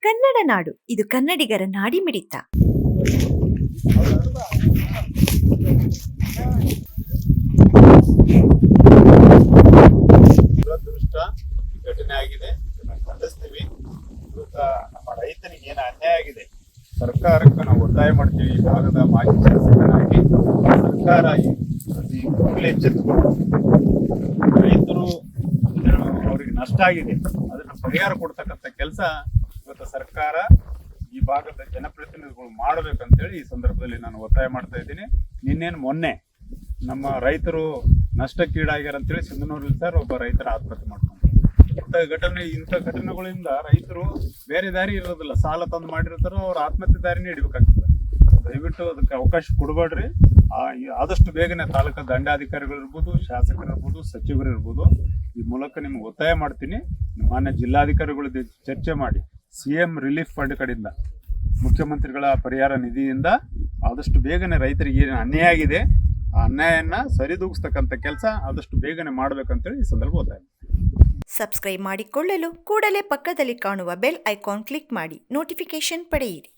ಕನ್ನಡ ನಾಡು, ಇದು ಕನ್ನಡಿಗರ ನಾಡಿಮಿಡಿತ. ದುರದೃಷ್ಟ ಘಟನೆ ಆಗಿದೆ. ಖಂಡಿಸ್ತೀವಿ. ಇವತ್ತ ನಮ್ಮ ರೈತನಿಗೆ ಏನು ಅನ್ಯಾಯ ಆಗಿದೆ, ಸರ್ಕಾರಕ್ಕೆ ನಾವು ಒತ್ತಾಯ ಮಾಡ್ತೀವಿ. ಈ ಭಾಗದ ಮಾಜಿ ಶಾಸಕರಾಗಿ ಸರ್ಕಾರ ಎಚ್ಚೆತ್ತುಕೊಂಡು ರೈತರು ಅವ್ರಿಗೆ ನಷ್ಟ ಆಗಿದೆ, ಅದನ್ನ ಪರಿಹಾರ ಕೊಡ್ತಕ್ಕಂಥ ಕೆಲಸ ಇವತ್ತು ಸರ್ಕಾರ ಈ ಭಾಗದ ಜನಪ್ರತಿನಿಧಿಗಳು ಮಾಡಬೇಕಂತೇಳಿ ಈ ಸಂದರ್ಭದಲ್ಲಿ ನಾನು ಒತ್ತಾಯ ಮಾಡ್ತಾ ಇದ್ದೀನಿ. ಮೊನ್ನೆ ನಮ್ಮ ರೈತರು ನಷ್ಟಕ್ಕೀಡಾಗ್ಯಾರ ಅಂತೇಳಿ ಸಿಂಧನೂರಲ್ಲಿ ಸರ್ ಒಬ್ಬ ರೈತರ ಆತ್ಮಹತ್ಯೆ ಮಾಡ್ಕೊಂಡು, ಇಂಥ ಘಟನೆಗಳಿಂದ ರೈತರು ಬೇರೆ ದಾರಿ ಇರೋದಿಲ್ಲ, ಸಾಲ ತಂದು ಮಾಡಿರ್ತಾರೋ ಅವ್ರ ಆತ್ಮಹತ್ಯೆ ದಾರಿನೇ ಹಿಡಿಬೇಕಾಗ್ತದೆ. ದಯವಿಟ್ಟು ಅದಕ್ಕೆ ಅವಕಾಶ ಕೊಡಬೇಡ್ರಿ. ಆದಷ್ಟು ಬೇಗನೆ ತಾಲೂಕಾ ದಂಡಾಧಿಕಾರಿಗಳು ಇರ್ಬೋದು, ಶಾಸಕರು ಇರ್ಬೋದು, ಸಚಿವರು ಇರ್ಬೋದು, ಈ ಮೂಲಕ ನಿಮ್ಗೆ ಒತ್ತಾಯ ಮಾಡ್ತೀನಿ. ಮಾನ್ಯ ಜಿಲ್ಲಾಧಿಕಾರಿಗಳ ಚರ್ಚೆ ಮಾಡಿ CM ರಿಲೀಫ್ ಫಂಡ್ ಕಡೆಯಿಂದ, ಮುಖ್ಯಮಂತ್ರಿಗಳ ಪರಿಹಾರ ನಿಧಿಯಿಂದ ಆದಷ್ಟು ಬೇಗನೆ ರೈತರಿಗೆ ಏನು ಅನ್ಯಾಯ ಆಗಿದೆ ಆ ಅನ್ಯಾಯನ ಸರಿದೂಗಿಸ್ತಕ್ಕಂಥ ಕೆಲಸ ಆದಷ್ಟು ಬೇಗನೆ ಮಾಡಬೇಕಂತೇಳಿ ಈ ಸಂದರ್ಭ ಒತ್ತಾಯ. ಸಬ್ಸ್ಕ್ರೈಬ್ ಮಾಡಿಕೊಳ್ಳಲು ಕೂಡಲೇ ಪಕ್ಕದಲ್ಲಿ ಕಾಣುವ ಬೆಲ್ ಐಕಾನ್ ಕ್ಲಿಕ್ ಮಾಡಿ ನೋಟಿಫಿಕೇಶನ್ ಪಡೆಯಿರಿ.